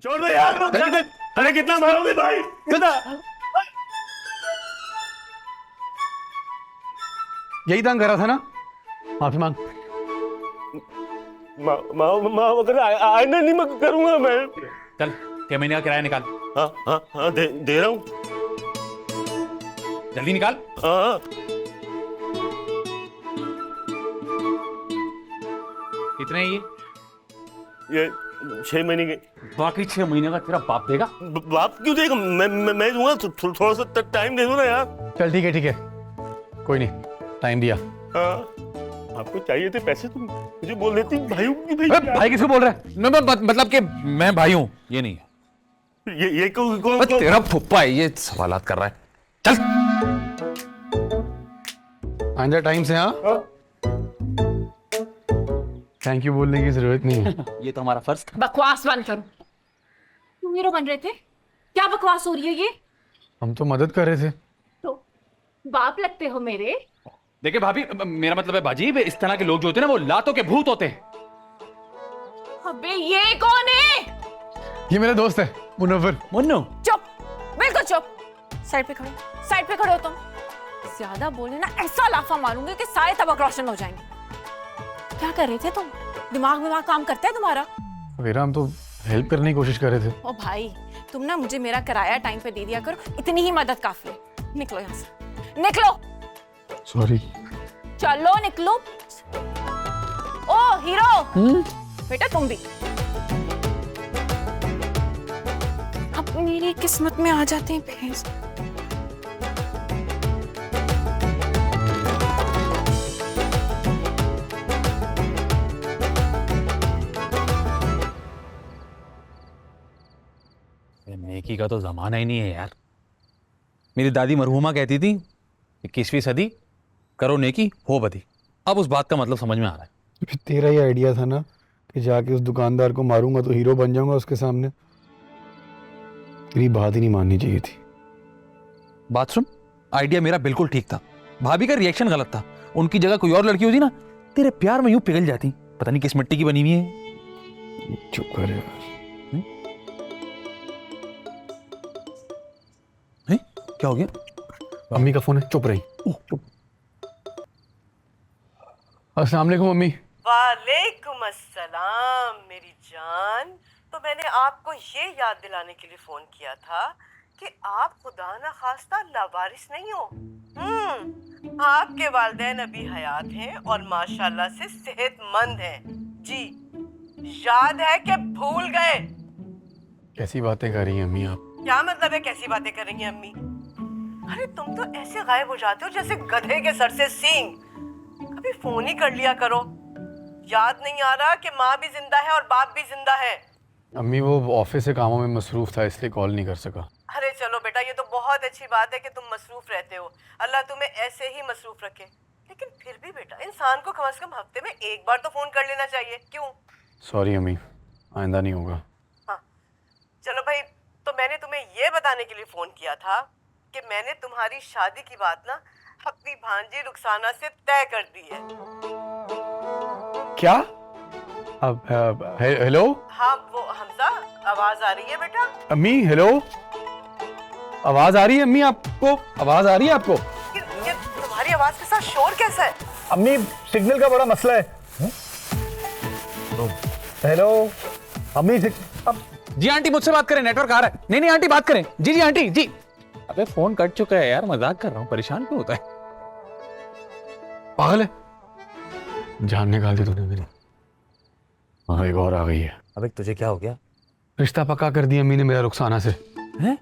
छोड़ दो यार। अरे कितना मारोगे भाई, कितना? यही तंग करा था ना, माफी मांग। माँ अगर आईना नहीं मैं करूंगा मैं। चल 6 महीने का किराया निकाल। हाँ हाँ हाँ, दे रहा हूँ। जल्दी निकाल। हाँ कितने हैं ये 6 महीने के। बाकी 6 महीने का तेरा बाप देगा। बाप क्यों देगा? मैं दूंगा। थोड़ा सा टाइम दे दो ना यार। चल ठीक है, कोई नहीं, टाइम दिया। हाँ आपको चाहिए थे पैसे, तुम मुझे बोल देती भाई की भाई। भाई किसको बोल रहा है? मतलब कि मैं भाई हूं, ये नहीं है। ये कौन? तेरा फुप्पा है, ये सवालात कर रहा है। चल आइंदा टाइम से। हाँ थैंक यू बोलने की जरूरत नहीं है। ये तो हमारा फर्ज था। बकवास बंद करो। तुम हीरो बन रहे थे, क्या बकवास हो रही है ये? हम तो मदद कर रहे थे। तो बाप लगते हो मेरे। देखिए भाभी, मेरा मतलब है बाजी, इस तरह के लोग जो होते हैं ना वो लातों के भूत होते हैं। अबे ये कौन है? ये मेरा दोस्त है मुनव्वर। मुन्नू चुप, बिल्कुल चुप। साइड पे खड़ो, साइड पे खड़े हो तुम। ज्यादा बोले ना ऐसा लाफा मारूंगी कि सारे तबक रोशन हो जाएंगे। क्या कर रहे थे तुम? दिमाग काम करता है तुम्हारा? मेरा हम तो हेल्प करने की कोशिश कर रहे थे। ओ भाई, तुम ना मुझे मेरा किराया टाइम पे दे दिया करो, इतनी ही मदद काफी है। निकलो यहाँ से, निकलो। सॉरी। चलो निकलो। ओ हीरो, बेटा तुम भी अब मेरी किस्मत में आ जाते हैं भैंस। नेकी का तो जमाना ही नहीं है यार। मेरी दादी मरहुमा कहती थी 21वीं सदी करो नेकी हो बदी। अब उस बात का मतलब समझ में आ रहा है। फिर तेरा ही आइडिया था ना कि जाके उस दुकानदार को मारूंगा तो हीरो बन जाऊंगा उसके सामने। तेरी बात ही नहीं माननी चाहिए थी। बात सुन, आइडिया मेरा बिल्कुल ठीक था, भाभी का रिएक्शन गलत था। उनकी जगह कोई और लड़की होती ना, तेरे प्यार में यूं पिघल जाती। पता नहीं किस मिट्टी की बनी हुई है। चुप कर यार। क्या हो गया? मम्मी का फोन है, चुप रही। चुप। अस्सलाम वालेकुम मम्मी। वालेकुम अस्सलाम मेरी जान। तो मैंने आपको ये याद दिलाने के लिए फोन किया था कि आप खुदा न खास्ता लावारिस नहीं हो। आपके वालिदैन अभी हयात हैं और माशाल्लाह से सेहतमंद हैं। जी याद है कि भूल गए? कैसी बातें कर रही हैं अम्मी आप? क्या मतलब है कैसी बातें कर रही हैं अम्मी? अरे तुम तो ऐसे गायब हो जाते हो जैसे गधे के सर से सींग। कभी फोन ही कर लिया करो। याद नहीं आ रहा कि माँ भी जिंदा है और बाप भी जिंदा है? अम्मी वो ऑफिस से कामों में मसरूफ था इसलिए कॉल नहीं कर सका। अरे चलो बेटा, ये तो बहुत अच्छी बात है कि तुम मसरूफ रहते हो। अल्लाह तुम्हें ऐसे ही मसरूफ रखे। लेकिन फिर भी बेटा, इंसान को कम से कम हफ्ते में एक बार तो फोन कर लेना चाहिए। क्यों? सॉरी अम्मी, आइंदा नहीं होगा। हाँ चलो भाई, तो मैंने तुम्हें ये बताने के लिए फोन किया था कि मैंने तुम्हारी शादी की बात ना अपनी भांजी रुखसाना से तय कर दी है। क्या? अब हेलो हाँ वो हमजा, आवाज आ रही है बेटा? अम्मी, हेलो, आवाज आ रही है अम्मी आपको? आवाज आ रही है आपको? ये तुम्हारी आवाज के साथ शोर कैसा है? अम्मी सिग्नल का बड़ा मसला है। हेलो अम्मी अब जी आंटी मुझसे बात करें, नेटवर्क आ रहा है। नहीं आंटी बात करें। जी आंटी जी। अबे फोन कट चुका है यार, मजाक कर रहा हूँ, परेशान क्यों होता है? पागल है, जान निकाल दी तूने मेरी। हाँ एक और आ गई है। अबे तुझे क्या हो गया? रिश्ता पक्का कर दिया अम्मी ने मेरा रुखसाना से। हैं?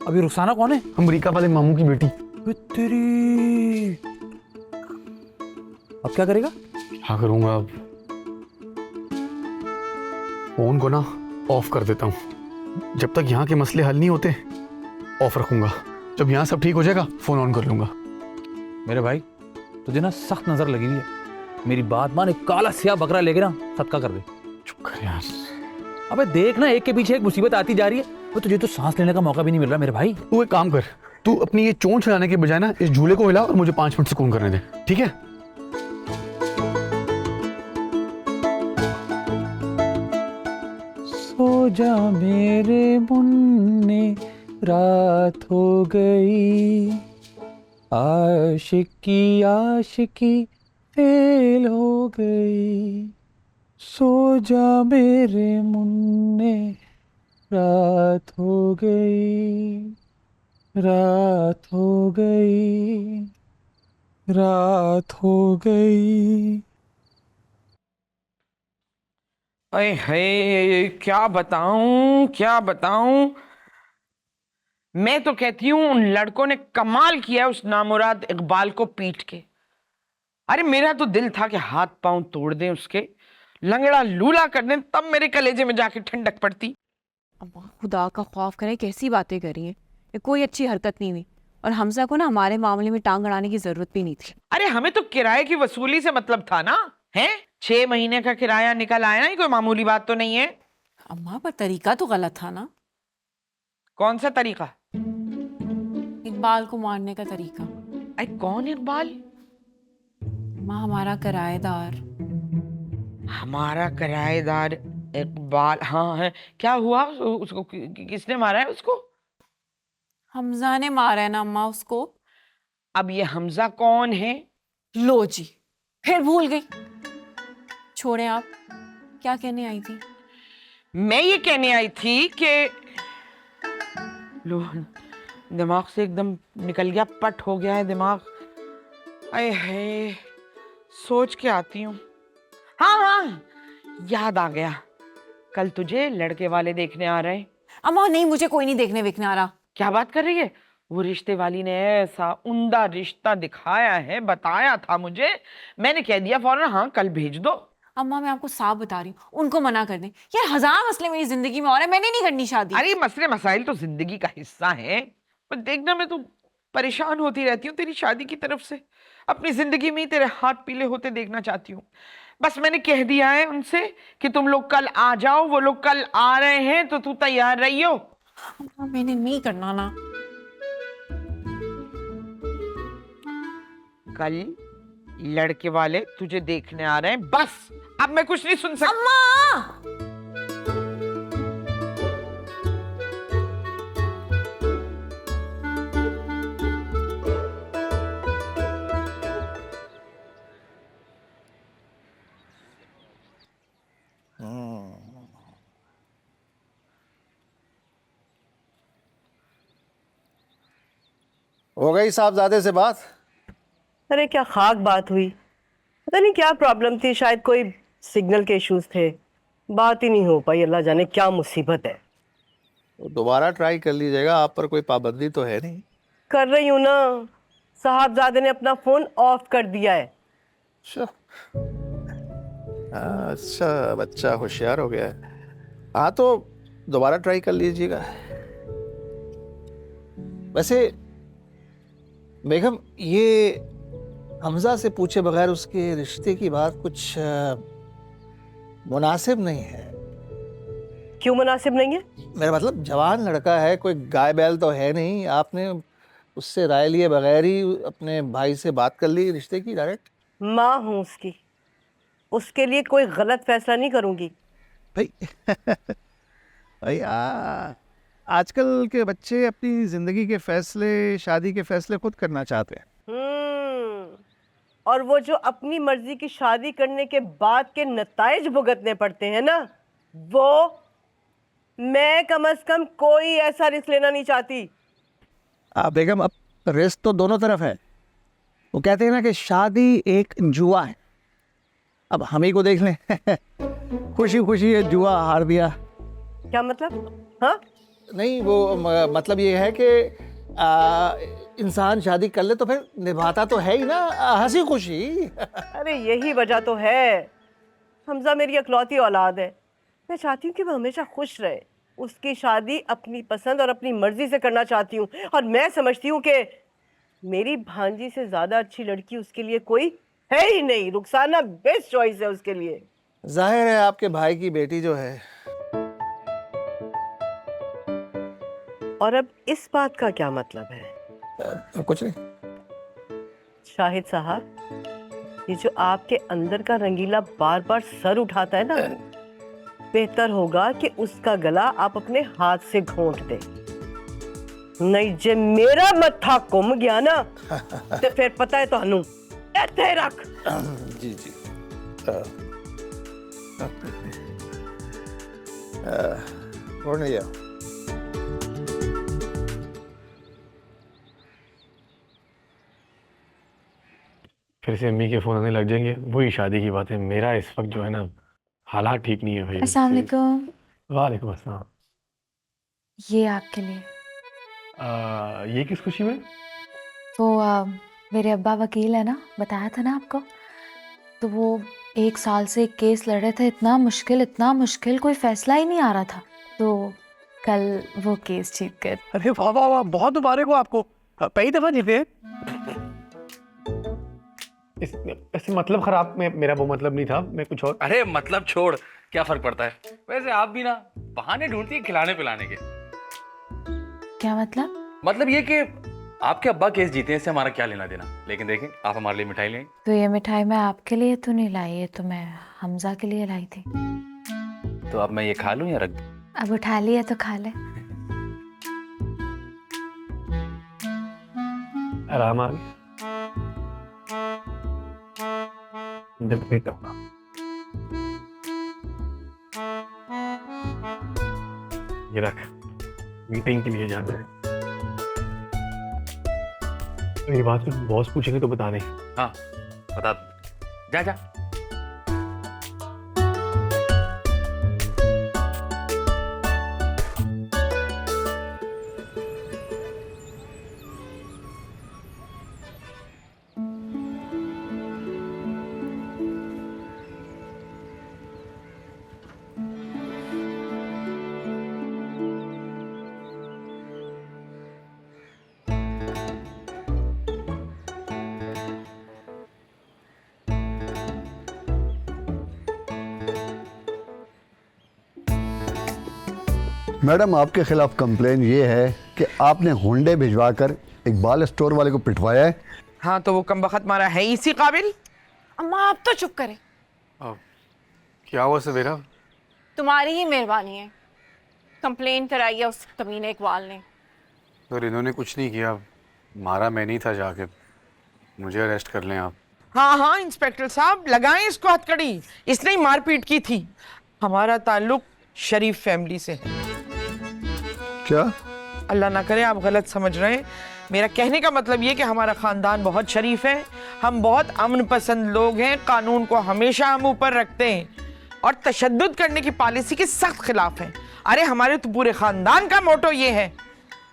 अभी रुखसाना कौन है? अमेरिका वाले मामू की बेटी। तेरी अब क्या करेगा? क्या करूंगा अब? फोन को ना ऑफ कर देता हूँ। जब तक यहाँ के मसले हल नहीं होते ऑफ रखूंगा। जब यहाँ सब ठीक हो जाएगा फोन ऑन कर लूंगा। मेरे भाई तुझे ना सख्त नजर लगी हुई है। मेरी बात मान, एक काला सिया बकरा लेके ना सदका कर दे। चुप कर यार। अबे देख ना, एक के पीछे एक मुसीबत आती जा रही है। वो तुझे तो सांस लेने का मौका भी नहीं मिल रहा मेरे भाई। तू एक काम कर, तू अपनी ये चोंच हिलाने के बजाय ना इस झूले को हिला और मुझे 5 मिनट सुकून करने दे, ठीक है? सो जा मेरे मुन्ने रात हो गई, आशिकी फेल हो गई, सो जा मेरे मुन्ने रात हो गई, रात हो गई, रात हो गई। अरे हे क्या बताऊं। मैं तो कहती हूँ उन लड़कों ने कमाल किया उस नामुराद इकबाल को पीट के। अरे मेरा तो दिल था कि हाथ पांव तोड़ दें उसके, लंगड़ा लूला कर दें, तब मेरे कलेजे में जाके ठंडक पड़ती। अम्मा खुदा का खौफ करे, कैसी बातें करी हैं। ये कोई अच्छी हरकत नहीं हुई, और हमजा को ना हमारे मामले में टांग अड़ाने की जरूरत भी नहीं थी। अरे हमें तो किराए की वसूली से मतलब था ना, हैं? 6 महीने का किराया निकल आया ना, ये कोई मामूली बात तो नहीं है। अम्मा पर तरीका तो गलत था ना, कौन सा तरीका? इकबाल को मारने का तरीका। अरे कौन इकबाल? माँ हमारा किराएदार। हमारा किराएदार इकबाल? हाँ है। क्या हुआ उसको? किसने मारा है उसको? हमजा ने मारा है ना अम्मा उसको। अब ये हमजा कौन है? लो जी, फिर भूल गई। छोड़े आप, क्या कहने आई थी? मैं ये कहने आई थी कि लो, दिमाग से एकदम निकल गया, पट हो गया है दिमाग। अरे है, सोच के आती हूँ। हाँ, याद आ गया, कल तुझे लड़के वाले देखने आ रहे हैं। अम्मा नहीं, मुझे कोई नहीं देखने वेखने आ रहा। क्या बात कर रही है? वो रिश्ते वाली ने ऐसा उम्दा रिश्ता दिखाया है, बताया था मुझे, मैंने कह दिया फौरन हाँ कल भेज दो। अम्मा मैं आपको साफ बता रही हूँ, उनको मना कर दें। यार 1000 मसले मेरी जिंदगी में और है, मैंने नहीं करनी शादी। अरे मसले मसाइल तो जिंदगी का हिस्सा है, पर देखना मैं तो परेशान होती रहती हूँ तेरी शादी की तरफ से। अपनी जिंदगी में ही तेरे हाथ पीले होते देखना चाहती हूँ। बस मैंने कह दिया है उनसे कि तुम लोग कल आ जाओ, वो लोग कल आ रहे हैं, तो तू तैयार रहियो। अम्मा मैंने नहीं करना ना। कल लड़के वाले तुझे देखने आ रहे हैं, बस। अब मैं कुछ नहीं सुन सकता। अम्मा हो गई साहबजादे से बात? अरे क्या खाक बात हुई, पता नहीं क्या प्रॉब्लम थी, शायद कोई सिग्नल के इश्यूज थे, बात ही नहीं हो पाई। अल्लाह जाने क्या मुसीबत है। तो दोबारा ट्राई कर लीजिएगा, आप पर कोई पाबंदी तो है नहीं। कर रही हूँ ना, साहबजादे ने अपना फोन ऑफ कर दिया है। अच्छा, अच्छा बच्चा होशियार हो गया है। हाँ तो दोबारा ट्राई कर लीजिएगा। वैसे बेगम, ये हमजा से पूछे बगैर उसके रिश्ते की बात कुछ मुनासिब नहीं है। क्यों मुनासिब नहीं है? मेरा मतलब जवान लड़का है, कोई गाय बैल तो है नहीं। आपने उससे राय लिए बगैर ही अपने भाई से बात कर ली रिश्ते की डायरेक्ट? माँ हूँ उसकी, उसके लिए कोई गलत फैसला नहीं करूंगी। भाई भाई आजकल के बच्चे अपनी जिंदगी के फैसले, शादी के फैसले खुद करना चाहते हैं। और वो जो अपनी मर्जी की शादी करने के बाद के नताइज भुगतने पड़ते हैं ना, वो मैं कम से कम कोई ऐसा रिस्क लेना नहीं चाहती। बेगम, अब रिस्क तो दोनों तरफ है। वो कहते हैं ना कि शादी एक जुआ है। अब हम ही को देख लें खुशी खुशी ये जुआ हार दिया। क्या मतलब? हाँ नहीं, वो मतलब ये है कि इंसान शादी कर ले तो फिर निभाता तो है ही ना, हंसी खुशी। अरे यही वजह तो है। हमजा मेरी इकलौती औलाद है, मैं चाहती हूँ कि वो हमेशा खुश रहे। उसकी शादी अपनी पसंद और अपनी मर्जी से करना चाहती हूँ, और मैं समझती हूँ कि मेरी भांजी से ज़्यादा अच्छी लड़की उसके लिए कोई है ही नहीं। रुखसाना बेस्ट चॉइस है उसके लिए। जाहिर है आपके भाई की बेटी जो है। और अब इस बात का क्या मतलब है? कुछ नहीं। शाहिद साहब, ये जो आपके अंदर का रंगीला बार बार सर उठाता है ना, बेहतर होगा कि उसका गला आप अपने हाथ से घोंट दे, नहीं जे मेरा मत्था घुम गया ना तो फिर पता है तुहानू इत्थे रख। जी जी और नहीं जाओ। फिर से अम्मी के फ़ोन आने लग जाएंगे, वही शादी की बात है। मेरा इस वक्त जो है ना हालात ठीक नहीं है भाई। अस्सलाम वालेकुम। वालेकुम अस्सलाम। ये आपके लिए। ये किस खुशी में? वो मेरे अब्बा वकील है ना, बताया था ना आपको। तो वो 1 साल से एक केस लड़ रहे थे, इतना मुश्किल कोई फैसला ही नहीं आ रहा था। तो कल वो केस जीत गए। अरे वाह वाह वाह, बहुत मुबारक हो आपको, पहली दफा जीते। इससे मतलब खराब में मेरा वो मतलब नहीं था, मैं कुछ और। अरे मतलब छोड़, क्या फर्क पड़ता है। वैसे आप भी ना बहाने ढूंढती है खिलाने पिलाने के। क्या मतलब? मतलब ये कि आपके अब्बा केस जीते हैं, इससे हमारा क्या लेना देना। लेकिन देखें, आप हमारे लिए मिठाई लें। तो ये मिठाई मैं आपके लिए तो नहीं लाई, ये तो मैं हमजा के लिए लाई थी। तो अब मैं ये खा लूं या रख दूं? अब उठा लिया तो खा ले। आराम आ गया। ये रख, मीटिंग के लिए जाना है। मेरी बात सुन, बॉस पूछेंगे तो बता दे। हाँ बता दो। जा जा। मैडम, आपके खिलाफ कंप्लेन ये है कि आपने हुंडे भिजवाकर इकबाल स्टोर वाले को पिटवाया है। हाँ तो वो कम बखत मारा है इसी काबिल। अम्मा आप तो चुप करें, क्या हुआ सवेरा? तुम्हारी ही मेहरबानी है। कंप्लेन कराई है उस कमीने इकबाल ने। सर इन्होंने कुछ नहीं किया, मारा मैं नहीं था, जाके मुझे अरेस्ट कर लें आप। हाँ हाँ इंस्पेक्टर साहब, लगाएं इसको हथकड़ी, इसने ही मारपीट की थी। हमारा ताल्लुक शरीफ फैमिली से है। क्या? अल्लाह ना करे आप गलत समझ रहे हैं। मेरा कहने का मतलब ये कि हमारा खानदान बहुत शरीफ है, हम बहुत अमन पसंद लोग हैं, कानून को हमेशा हम ऊपर रखते हैं और तशद्दुद करने की पॉलिसी के सख्त खिलाफ हैं। अरे हमारे तो पूरे खानदान का मोटो ये है,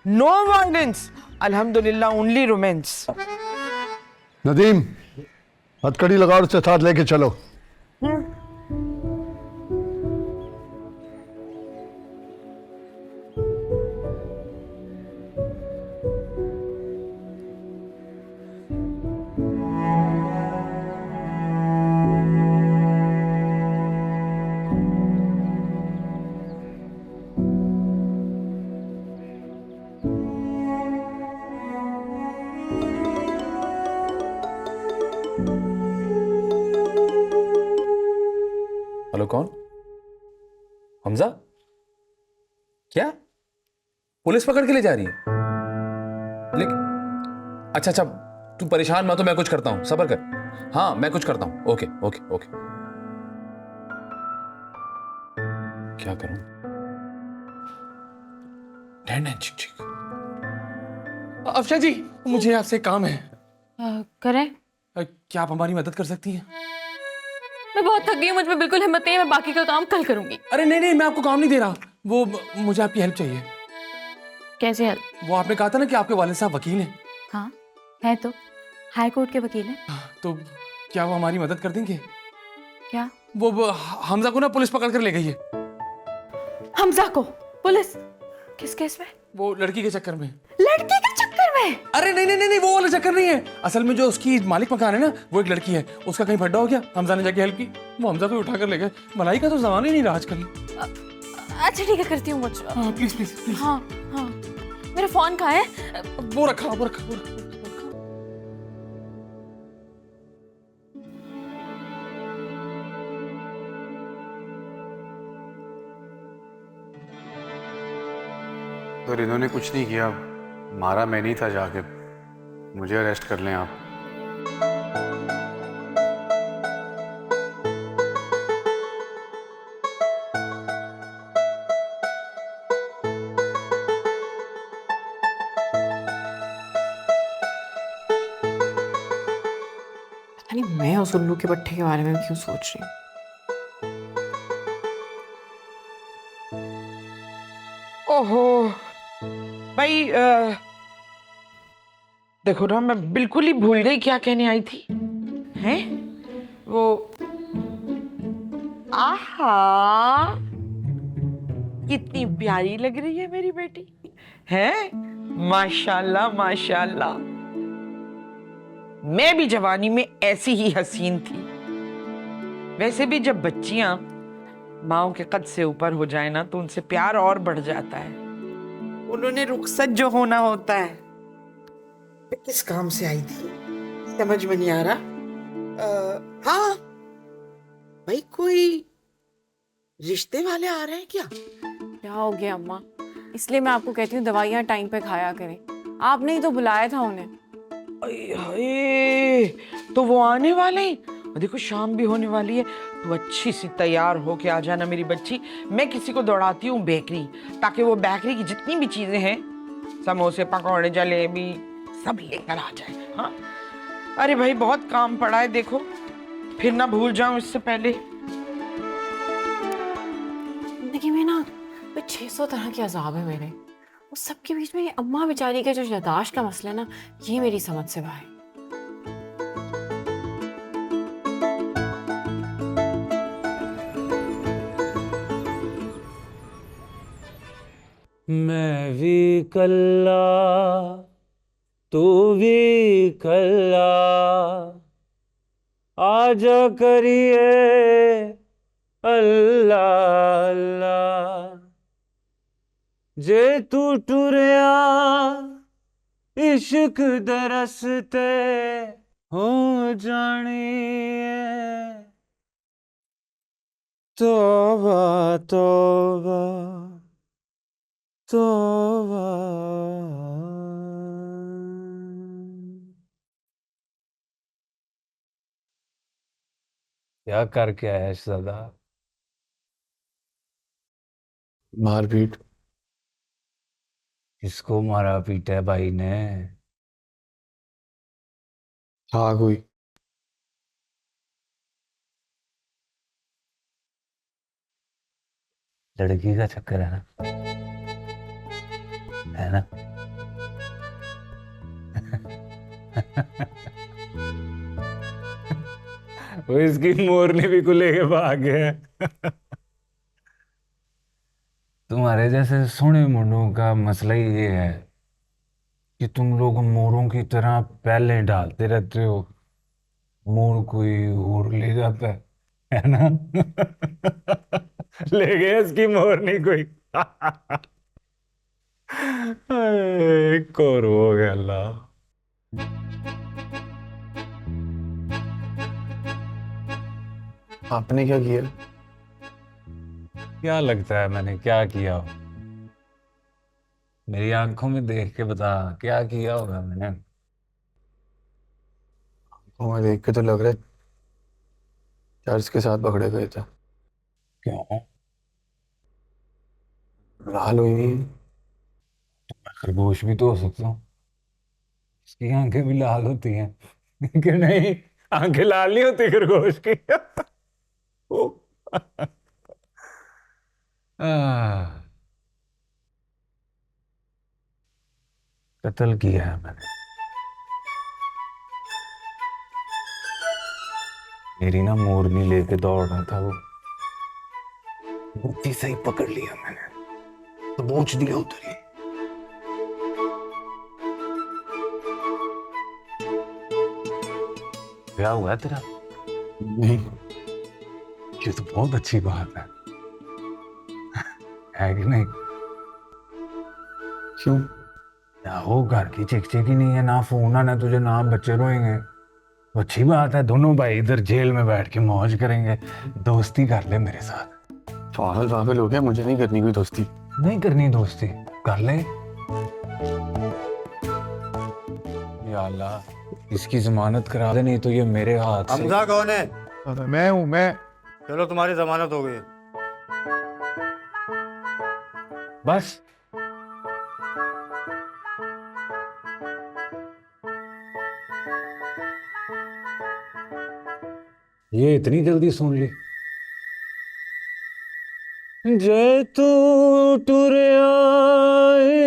नो वायलेंस, अल्हम्दुलिल्लाह ओनली रोमांस। नदीम, हथकड़ी लगाओ, उससे साथ लेके चलो। हेलो, कौन? हमजा? क्या पुलिस पकड़ के ले जा रही है? लेकिन अच्छा अच्छा, तू परेशान मत हो, मैं कुछ करता हूं, सब्र कर। हाँ मैं कुछ करता हूं। Okay okay okay. क्या करूं? ठीक ठीक। अफशा जी, मुझे आपसे काम है। करें? क्या आप हमारी मदद कर सकती हैं? मैं बहुत थक गई हूँ, मुझ में बिल्कुल हिम्मत नहीं है। मैं बाकी का काम कल करूंगी। अरे नहीं नहीं, मैं आपको काम नहीं दे रहा, वो मुझे आपकी हेल्प चाहिए। कैसे हेल्प? वो आपने कहा था ना कि आपके वालिद साहब वकील हैं। हाँ है, तो हाई कोर्ट के वकील हैं। तो क्या वो हमारी मदद कर देंगे? क्या? वो हमजा को ना पुलिस पकड़ कर ले गई है। हमजा को पुलिस? किस केस में? वो लड़की के चक्कर में। लड़की के चक्कर में? अरे नहीं नहीं नहीं, वो वाला चक्कर नहीं है। असल में जो उसकी मालिक मकान है ना, वो एक लड़की है, उसका कहीं फड्डा हो गया, हमजा ने जाके हेल्प की, वो हमजा को उठा कर ले गए। मलाई का तो जमाना ही नहीं रहा आजकल। अच्छा ठीक है, करती हूँ मुझ। हाँ प्लीज प्लीज प्लीज। हाँ हाँ, मेरा फोन कहाँ है? वो रखा वो रखा वो रखा। अगर इन्होंने कुछ नहीं किया, मारा मैं नहीं था जाके, मुझे अरेस्ट कर लें आप। पता नहीं मैं उस उल्लू के पट्टे के बारे में क्यों सोच रही हूँ। ओहो भाई, देखो ना, मैं बिल्कुल ही भूल गई क्या कहने आई थी। हैं वो, आहा, कितनी प्यारी लग रही है मेरी बेटी, है माशाल्लाह माशाल्लाह। मैं भी जवानी में ऐसी ही हसीन थी। वैसे भी जब बच्चियां माओ के कद से ऊपर हो जाए ना, तो उनसे प्यार और बढ़ जाता है। उन्होंने रुखसत जो होना होता है। मैं किस काम से आई थी समझ में नहीं आ रहा। हाँ भाई, कोई रिश्ते वाले आ रहे हैं क्या? क्या हो गया अम्मा? इसलिए मैं आपको कहती हूँ दवाइयाँ टाइम पे खाया करें। आपने ही तो बुलाया था उन्हें। अये, तो वो आने वाले हैं। देखो शाम भी होने वाली है, तू अच्छी सी तैयार हो के आ जाना मेरी बच्ची। मैं किसी को दौड़ाती हूँ बेकरी, ताकि वो बेकरी की जितनी भी चीजें हैं, समोसे पकौड़े जलेबी सब लेकर आ जाए। हाँ अरे भाई, बहुत काम पड़ा है, देखो फिर ना भूल जाऊं इससे पहले। जिंदगी में ना 600 तरह के अजाब है मेरे। उस सब के बीच में ये अम्मा बेचारी के जो यादाश्त का मसला है ना, ये मेरी समझ से बाहर है। मैं भी कल्ला तू भी कल्ला, आजा करिए अल्लाह अल्लाह, जे तू टुरया इश्क दरसते हो जानिए, तौबा तौबा तौबा। क्या करके आया शहजादा? मारपीट। किसको मारा पीटा है भाई ने? हाँ कोई। लड़की का चक्कर है ना, है ना? वो इसकी मोरनी भी को लेके भाग गया। तुम्हारे जैसे सोने मुंडों का मसला ही ये है कि तुम लोग मोरों की तरह पहले डालते रहते हो, मोर कोई और ले जाता है ना? ले गया इसकी मोरनी कोई। एक और हो गया अल्लाह। आपने क्या किया? क्या लगता है मैंने क्या किया हो? मेरी आंखों में देख के बता, क्या किया होगा मैंने? वहां देख के तो लग रहा है चर्च के साथ पकड़े गए थे। क्यों? लाल हुई हुई। मैं खरगोश भी तो हो सकता हूँ, इसकी आंखें भी लाल होती हैं। कि नहीं, आंखें लाल नहीं होती खरगोश की। ओ। कत्ल किया है मैंने। मेरी ना मोरनी लेके दौड़ रहा था वो, बुद्धि से ही पकड़ लिया मैंने, तो पूछ दिया उधर ही। क्या हुआ है तेरा? नहीं, ये तो बहुत अच्छी बात है कि नहीं? क्यों? ना हो घर की चिक चिक ही नहीं है, ना फोन आना तुझे, ना बच्चे रोएंगे, तो अच्छी बात है। दोनों भाई इधर जेल में बैठ के मौज करेंगे, दोस्ती कर ले मेरे साथ। पागल पागल हो गया, मुझे नहीं करनी कोई दोस्ती। नहीं करनी दोस्ती? कर ले। या अल्लाह, इसकी जमानत करा दे, नहीं तो ये मेरे हाथ से। हमजा कौन है? मैं हूँ मैं। चलो तुम्हारी जमानत हो गई। बस ये इतनी जल्दी सुन ली। जे तू टुरिया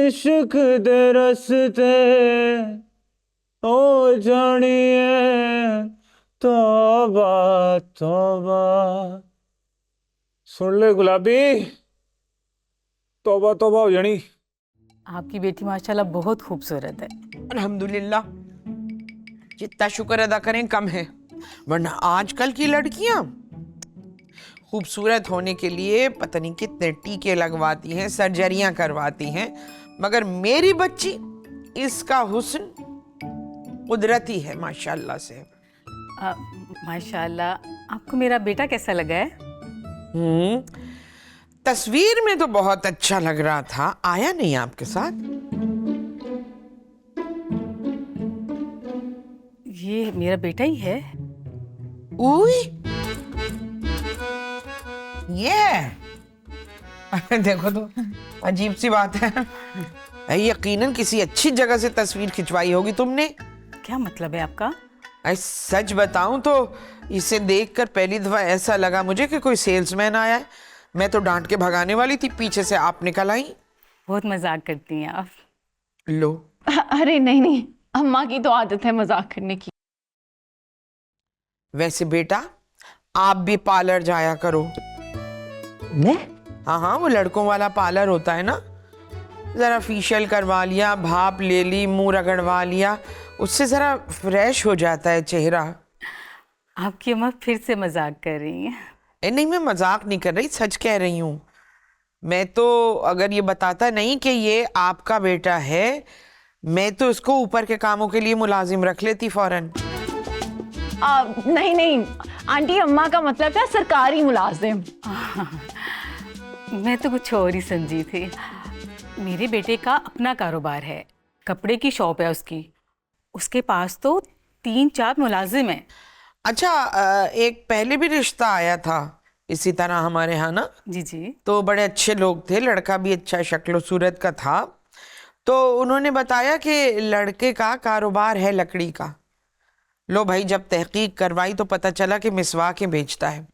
इश्क दे रस्ते ओ जानिए तौबा तौबा। सुन ले गुलाबी, तौबा तौबा हो जानी। आपकी बेटी माशाल्लाह बहुत खूबसूरत है। अल्हम्दुलिल्लाह, जितना शुक्र अदा करें कम है, वरना आजकल की लड़कियां खूबसूरत होने के लिए पता नहीं कितने टीके लगवाती हैं, सर्जरियां करवाती हैं, मगर मेरी बच्ची, इसका हुस्न कुदरती है माशाल्लाह से। माशाल्लाह, आपको मेरा बेटा कैसा लगा है? तस्वीर में तो बहुत अच्छा लग रहा था, आया नहीं आपके साथ? ये मेरा बेटा ही है। उई, ये देखो तो अजीब सी बात है। यकीनन किसी अच्छी जगह से तस्वीर खिंचवाई होगी तुमने। क्या मतलब है आपका? सच बताऊं तो इसे देखकर पहली दफा ऐसा लगा मुझे कि कोई सेल्समैन आया है। मैं तो डांट के भगाने वाली थी, पीछे से आप निकल आई। बहुत मजाक करती हैं आप। लो, अरे नहीं नहीं, अम्मा की तो आदत है मजाक करने की। वैसे बेटा, आप भी पार्लर जाया करो। मैं? हाँ, वो लड़कों वाला पार्लर होता है ना, जरा फेशियल करवा लिया, भाप ले ली, मुंह रगड़वा लिया, उससे जरा फ्रेश हो जाता है चेहरा। आपकी अम्मा फिर से मजाक कर रही हैं। नहीं, मैं मजाक नहीं कर रही, सच कह रही हूँ। मैं तो अगर ये बताता नहीं कि ये आपका बेटा है, मैं तो इसको ऊपर के कामों के लिए मुलाजिम रख लेती फौरन। नहीं नहीं आंटी, अम्मा का मतलब था सरकारी मुलाजिम। मैं तो कुछ और ही समझी थी। मेरे बेटे का अपना कारोबार है, कपड़े की शॉप है उसकी। उसके पास तो 3-4 मुलाजिम हैं। अच्छा, एक पहले भी रिश्ता आया था इसी तरह हमारे यहाँ ना। जी जी। तो बड़े अच्छे लोग थे, लड़का भी अच्छा शक्ल सूरत का था। तो उन्होंने बताया कि लड़के का कारोबार है लकड़ी का। लो भाई, जब तहकीक करवाई तो पता चला कि मिसवाकें बेचता है।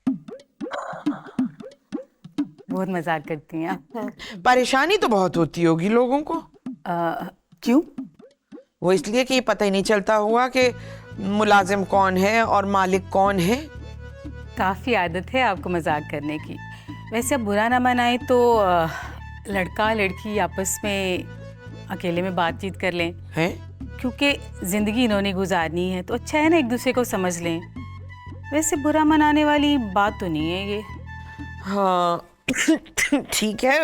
बहुत मजाक करती हैं आप। परेशानी तो बहुत होती होगी लोगों को। क्यों? वो इसलिए कि पता ही नहीं चलता हुआ कि मुलाजिम कौन है और मालिक कौन है। काफ़ी आदत है आपको मजाक करने की। वैसे अब बुरा ना मनाए तो लड़का लड़की आपस में अकेले में बातचीत कर लें, हैं? क्योंकि ज़िंदगी इन्होंने गुजारनी है तो अच्छा है ना एक दूसरे को समझ लें। वैसे बुरा मनाने वाली बात तो नहीं है ये। हाँ ठीक है,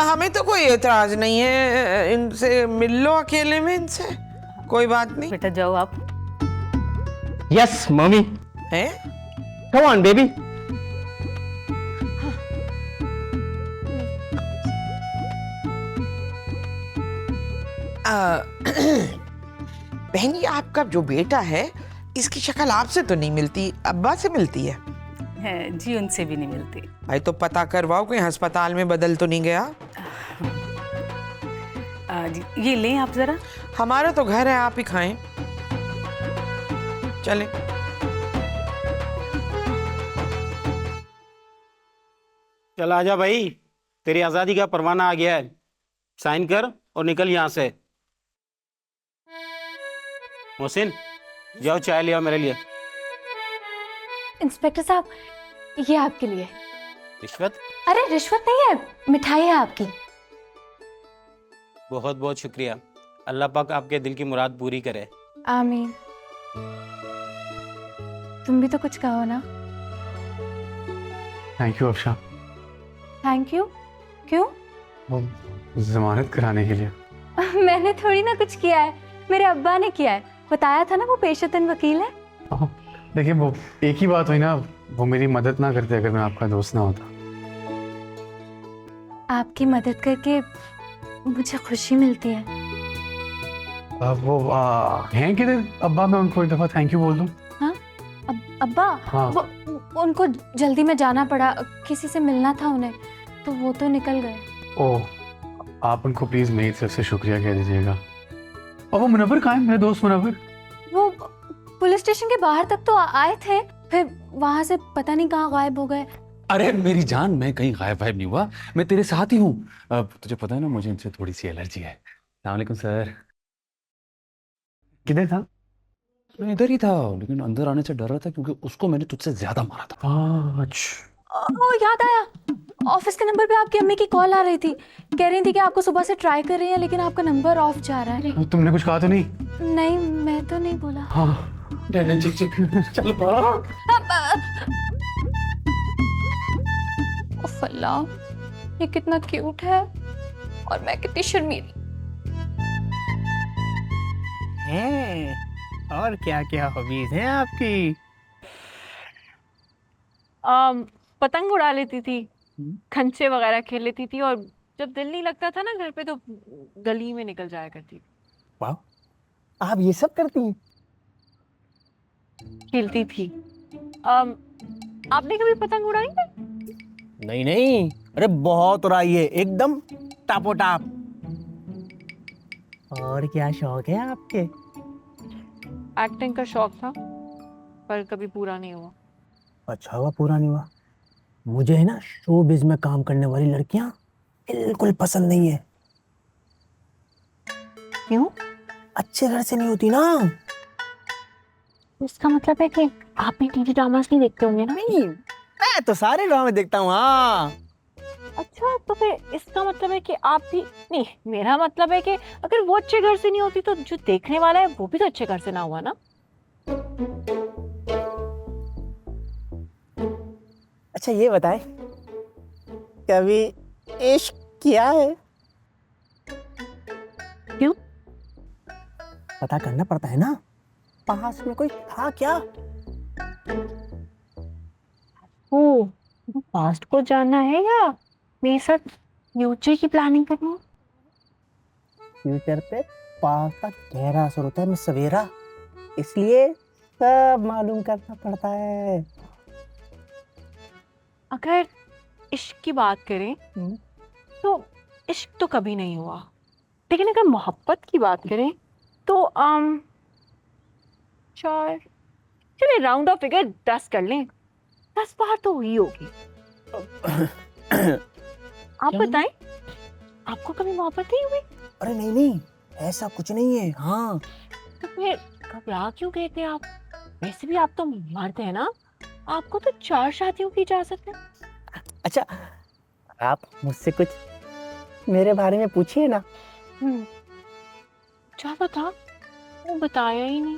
हमें तो कोई एतराज नहीं है, इनसे मिल लो अकेले में, इनसे कोई बात नहीं। बेटा जाओ आप। यस मम्मी, हैं? Come on baby. बहन, ये आपका जो बेटा है, इसकी शक्ल आपसे तो नहीं मिलती, अब्बा से मिलती है। जी, उनसे भी नहीं मिलती। भाई तो पता करवाओ कहीं अस्पताल में बदल तो नहीं गया। जी, ये लें आप जरा। हमारा तो घर है, आप ही खाएं। चलें। चल आजा भाई, तेरी आजादी का परवाना आ गया है। साइन कर और निकल यहाँ से। मोहसिन, जाओ चाय ले आओ मेरे लिए। इंस्पेक्टर साहब, ये आपके लिए। रिश्वत? अरे रिश्वत नहीं है, मिठाई है आपकी। बहुत बहुत शुक्रिया। अल्लाह पाक आपके दिल की मुराद पूरी करे। आमीन। तुम भी तो कुछ कहो ना। Thank you Afsha. Thank you? क्यों? वो जमानत कराने के लिए। मैंने थोड़ी ना कुछ किया है, मेरे अब्बा ने किया है। बताया था ना वो पेशेतन वकील है। देखिए, वो एक ही बात हुई ना, वो मेरी मदद ना करते अगर मैं आपका दोस्त ना होता। आप आपकी मदद करके मुझे खुशी मिलती है। वो हैं किधर अब्बा? मैं उनको एक दफ़ा थैंक यू बोल दूँ। अब्बा? हाँ। वो उनको जल्दी में जाना पड़ा, किसी से मिलना था उन्हें, तो वो तो निकल गए। ओह, आप उनको प्लीज़ मेरी तरफ से शुक्रिया कह दीजिएगा। और वो मुनव्वर कहाँ है, मेरे दोस्त मुनव्वर? वो पुलिस स्टेशन के बाहर तक तो आए थे, फिर वहां से पता नहीं कहाँ गायब हो गए। अरे मेरी जान, मैं कहीं गायब वायब नहीं हुआ, मैं तेरे साथ ही हूँ। अब तुझे पता है ना, मुझे इनसे थोड़ी सी एलर्जी है। अस्सलाम वालेकुम सर। किधर था? मैं इधर ही था, लेकिन अंदर आने से डर रहा था क्योंकि उसको मैंने तुझसे ज्यादा मारा था। अच्छा। ओ याद आया, ऑफिस के नंबर पे आपकी अम्मी की कॉल आ रही थी, कह रही थी कि आपको सुबह से ट्राई कर रही हैं लेकिन आपका नंबर ऑफ जा रहा है। तुमने कुछ कहा तो नहीं? नहीं, मैं तो नहीं बोला। हाँ चलो। उफ अल्लाह, ये कितना क्यूट है और मैं कितनी शर्मीली। हैं और क्या क्या हॉबीज हैं आपकी? पतंग उड़ा लेती थी, खंचे वगैरह खेल लेती थी, और जब दिल नहीं लगता था ना घर पे तो गली में निकल जाया करती थी। वाह, आप ये सब करती हैं? खेलती थी। आपने कभी पतंग उड़ाई है? नहीं नहीं, अरे बहुत उड़ाई है, एकदम टापोटाप। और क्या शौक है आपके? एक्टिंग का शौक था पर कभी पूरा नहीं हुआ। अच्छा हुआ पूरा नहीं हुआ। मुझे है ना शोबिज में काम करने वाली लड़कियां बिल्कुल पसंद नहीं है। क्यों? अच्छे घर से नहीं होती ना। इसका मतलब है कि आप भी टीवी ड्रामास नहीं देखते होंगे ना? नहीं, मैं तो सारे ड्रामे देखता हूँ। हाँ। अच्छा, तो फिर इसका मतलब है कि आप भी नहीं, मेरा मतलब है कि अगर वो अच्छे घर से नहीं होती तो जो देखने वाला है वो भी तो अच्छे घर से ना हुआ ना। अच्छा ये बताए, कभी इश्क किया है? क्यों? पता करना पड़ता है ना, पास में कोई था क्या? ओ, पास्ट को जानना है या मेरे साथ फ्यूचर की प्लानिंग करनी है? फ्यूचर पे पास्ट का गहरा असर होता है मिस सवेरा, इसलिए सब मालूम करना पड़ता है। अगर इश्क की बात करें तो इश्क तो कभी नहीं हुआ, लेकिन अगर मोहब्बत की बात करें तो चार, चलिए राउंड ऑफ फिगर 10 कर लें, 10 बार तो हुई होगी। आप बताएं, आपको कभी मोहब्बत नहीं हुई? अरे नहीं नहीं, ऐसा कुछ नहीं है। हाँ, तो फिर घबरा क्यों गए थे आप? वैसे भी आप तो मर्द हैं ना, आपको तो 4 शादियों की इजाजत है। अच्छा आप मुझसे कुछ मेरे बारे में पूछिए ना। क्या बता? वो बताया ही नहीं।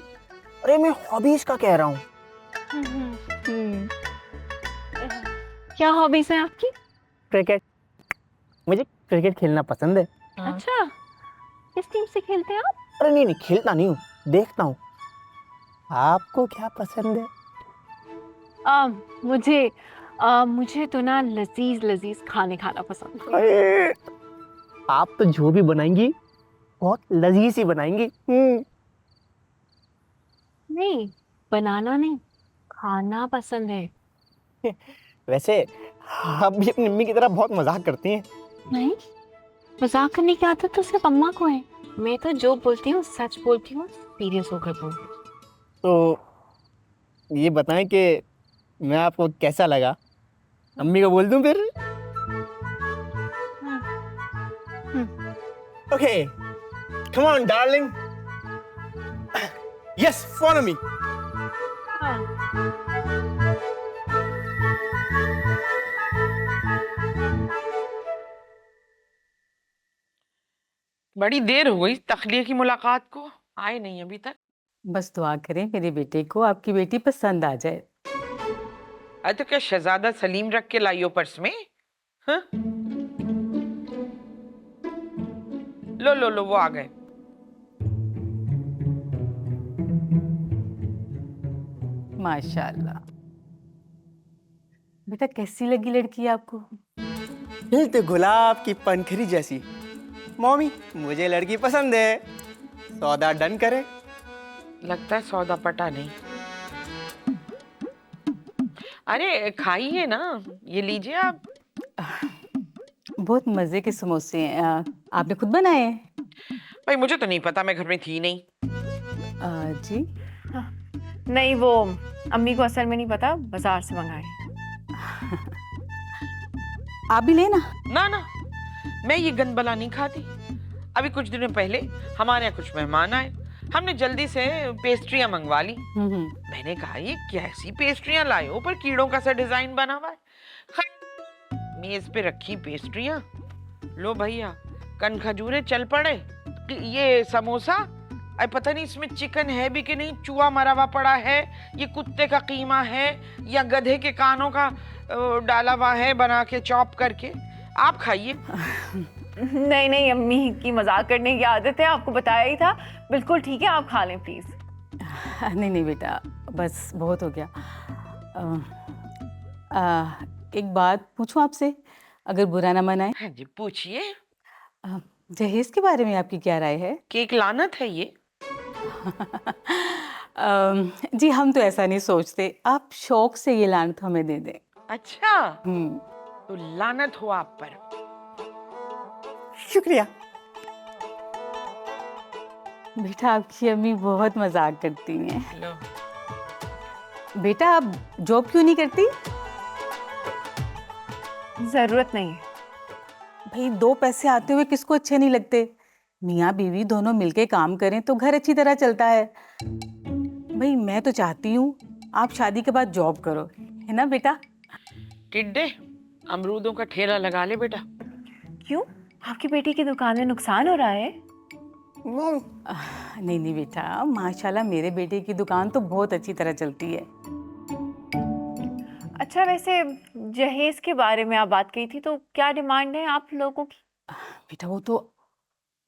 अरे मैं हॉबीज का कह रहा हूँ। क्या हॉबीज हैं आपकी? क्रिकेट, मुझे क्रिकेट खेलना पसंद है। अच्छा, किस टीम से खेलते हैं आप? अरे नहीं नहीं, खेलता नहीं हूँ, देखता हूँ। आपको क्या पसंद है? मुझे तो ना लजीज लजीज खाने खाना पसंद है। अरे, आप तो जो भी बनाएंगी बहुत लजीज ही बनाएंगी। नहीं, बनाना नहीं, खाना पसंद है। वैसे आप भी अपनी मम्मी की तरह बहुत मजाक करती हैं। नहीं, मजाक करने की आदत तो सिर्फ अम्मा को है। मैं तो जो बोलती हूँ सच बोलती हूँ, सीरियस होकर बोलती हूँ। तो ये बताएं कि मैं आपको कैसा लगा? अम्मी को बोल दूं फिर? Okay, come on darling, yes follow me. बड़ी देर हो गई तखलिए की मुलाकात को, आए नहीं अभी तक। बस दुआ करें मेरे बेटे को आपकी बेटी पसंद आ जाए। अरे तो क्या शहजादा सलीम रख के लाइयो पर्स में? हाँ? लो लो लो, वो आ गए। माशाल्लाह। बेटा कैसी लगी लड़की आपको? खिलते गुलाब की पंखरी जैसी। मम्मी मुझे लड़की पसंद है, सौदा डन करे। लगता है सौदा पटा नहीं। अरे खाइए ना, ये लीजिए आप। बहुत मज़े के समोसे हैं। आपने खुद बनाए हैं? भाई मुझे तो नहीं पता, मैं घर में थी नहीं। जी नहीं, वो अम्मी को असल में नहीं पता, बाजार से मंगाए। आप भी लेना। ना ना, मैं ये गंदबला नहीं खाती। अभी कुछ दिनों पहले हमारे यहाँ कुछ मेहमान आए, हमने जल्दी से पेस्ट्रियां मंगवा ली। मैंने कहा ये कैसी पेस्ट्रियां लाए हो, पर कीड़ों का सा डिजाइन बना हुआ है। मेज पे रखी पेस्ट्रियां, लो भैया कन खजूरे चल पड़े कि ये समोसा, अरे पता नहीं इसमें चिकन है भी कि नहीं, चूहा मरा हुआ पड़ा है, ये कुत्ते का कीमा है या गधे के कानों का डाला हुआ है बना के चॉप करके। आप खाइए। नहीं नहीं, अम्मी की मजाक करने की आदत है, आपको बताया ही था। बिल्कुल ठीक है, आप खा लें प्लीज। नहीं नहीं बेटा, बस बहुत हो गया। एक बात पूछूं आपसे, अगर बुरा ना मनाए? हाँ जी पूछिए। जहेज के बारे में आपकी क्या राय है? कि एक लानत है ये। जी हम तो ऐसा नहीं सोचते, आप शौक से ये लानत हमें दे दें। अच्छा तो लानत हो आप पर। शुक्रिया। बेटा आपकी अम्मी बहुत मजाक करती हैं। हेलो बेटा आप जॉब क्यों नहीं करती? जरूरत नहीं है। भाई 2 पैसे आते हुए किसको अच्छे नहीं लगते? मियाँ बीवी दोनों मिलके काम करें तो घर अच्छी तरह चलता है। भाई मैं तो चाहती हूँ आप शादी के बाद जॉब करो, है ना बेटा? टिड्डे अमरूदों का ठेला लगा ले बेटा। क्यों, आपकी बेटी की दुकान में नुकसान हो रहा है? नहीं नहीं बेटा, माशाल्लाह मेरे बेटे की दुकान तो बहुत अच्छी तरह चलती है। अच्छा, वैसे जहेज के बारे में आप बात की थी, तो क्या डिमांड है आप लोगों की? बेटा वो तो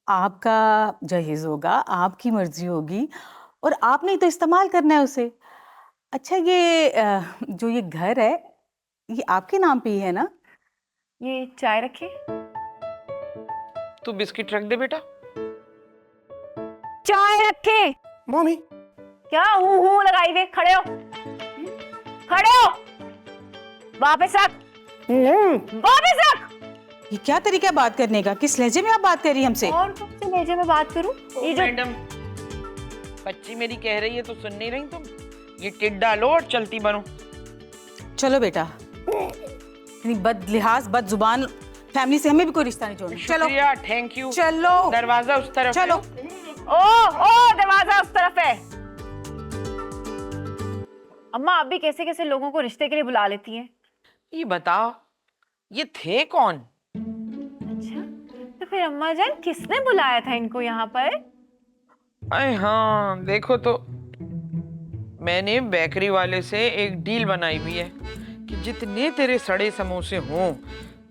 आपका जहेज होगा, आपकी मर्जी होगी, और आपने ही तो इस्तेमाल करना है उसे। अच्छा ये जो ये घर है ये आपके नाम पे ही है ना? ये चाय रखे। तू बिस्किट रख दे बेटा। चाय रखे। मम्मी क्या हूँ लगाई हुए? खड़े हो, खड़े हो, वापस रख, वापस रख। ये क्या तरीका है बात करने का? किस लहजे में आप बात कर रही हैं हमसे? और कौन से लहजे में बात करूं? ये जो मैडम बच्ची मेरी कह रही है तो सुन नहीं रही तुम? ये टिड्डा लो और चलती बनो। चलो बेटा, इतनी बद लिहाज बद जुबान फैमिली से हमें भी कोई रिश्ता नहीं जोड़ना। चलो शुक्रिया, थैंक यू। चलो दरवाजा उस तरफ चलो। ओ दरवाजा उस तरफ है। अम्मा आप भी कैसे कैसे लोगों को रिश्ते के लिए बुला लेती हैं? ये बताओ ये थे कौन? अच्छा, तो फिर अम्मा जान किसने बुलाया था इनको यहाँ पर? अरे हाँ देखो तो, मैंने बेकरी वाले से एक डील बनाई हुई है कि जितने तेरे सड़े समोसे हों,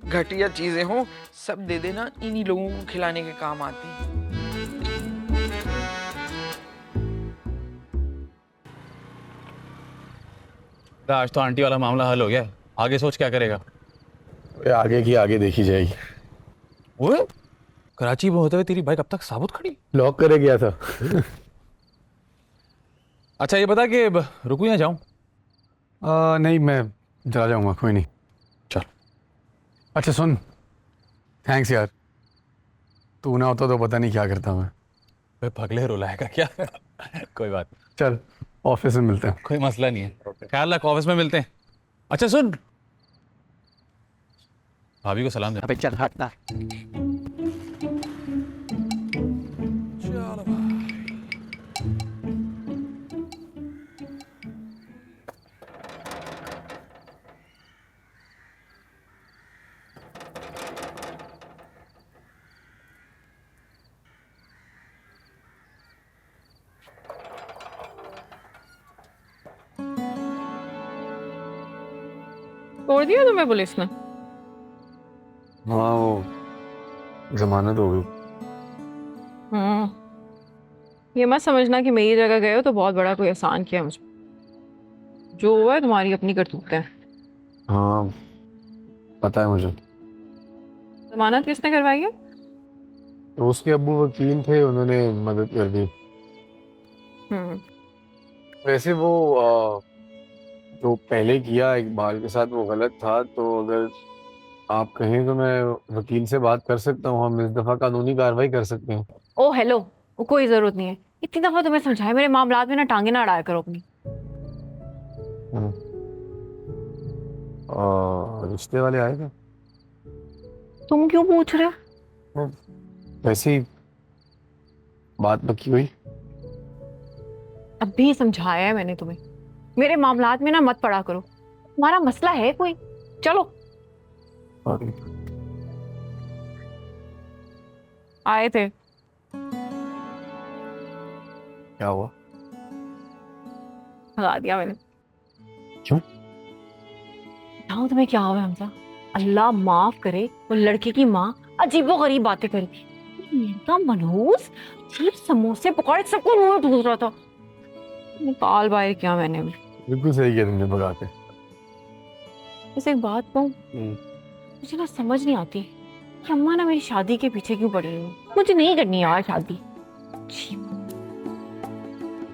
घटिया चीजें हों, सब दे देना, इन्हीं लोगों को खिलाने के काम आती है। आज तो आंटी वाला मामला हल हो गया, आगे सोच क्या करेगा? आगे की आगे देखी जाएगी। ओए कराची में होते हुए तेरी बाइक अब तक साबुत खड़ी? लॉक करे गया था। अच्छा ये बता कि रुकूं या जाऊं? नहीं मैं चला जाऊंगा, कोई नहीं। चल। अच्छा सुन, थैंक्स यार, तू ना होता तो पता नहीं क्या करता मैं। बे पगले रुलाएगा क्या? कोई बात नहीं। चल ऑफिस में मिलते हैं। कोई मसला नहीं है, ख्याल रख, ऑफिस में मिलते हैं। अच्छा सुन, भाभी को सलाम दे। अबे चल हटना। छोड़ दिया तुम्हें पुलिस ने? हाँ वो जमानत हो गई। ये मत समझना कि मेरी जगह गए हो तो बहुत बड़ा कोई एहसान किया मुझे। जो हुआ है तुम्हारी अपनी करतूत है। हाँ पता है मुझे। जमानत किसने करवाई है? तो उसके अब्बू वकील थे, उन्होंने मदद कर दी। वैसे वो जो पहले किया इकबाल के साथ वो गलत था, तो अगर आप कहें तो मैं वकील से बात कर सकता हूँ, हम इस दफ़ा कानूनी कार्रवाई कर सकते हैं। ओ हेलो, वो कोई जरूरत नहीं है। इतनी दफा तुम्हें समझाया, मेरे मामलात में ना टांगे ना अड़ाया करो अपनी। और रिश्ते वाले आएगा? तुम क्यों पूछ रहे हो? वैसे ही बात पक्की हुई। अभी समझाया है मैंने तुम्हें, मेरे मामलात में ना मत पड़ा करो। तुम्हारा मसला है कोई? चलो। आए थे। क्या हुआ? भगा दिया मैंने। क्यों? बताऊं तुम्हें क्या हुआ हमजा? अल्लाह माफ करे, वो लड़के की माँ अजीबो गरीब बातें करी। लड़का मनहूस अजीब समोसे पकौड़े सबको मुंह में ठूस रहा था। निकाल बाहर किया मैंने भी। बिल्कुल सही किया तुमने भगा के। वैसे एक बात कहूं, मुझे ना समझ नहीं आती कि अम्मा ना मेरी शादी के पीछे क्यों पड़ी है। मुझे नहीं करनी यार शादी।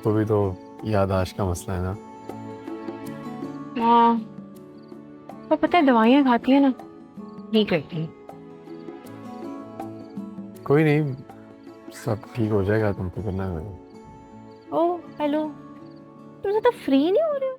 तो भी तो याददाश्त का मसला है ना। हाँ, पर पता है दवाइयाँ खाती है ना, नहीं करती। कोई नहीं, सब ठीक हो जाएगा, तुम फिक्र ना करो। ओ हेलो, तुम तो फ्री नहीं हो रहे हो?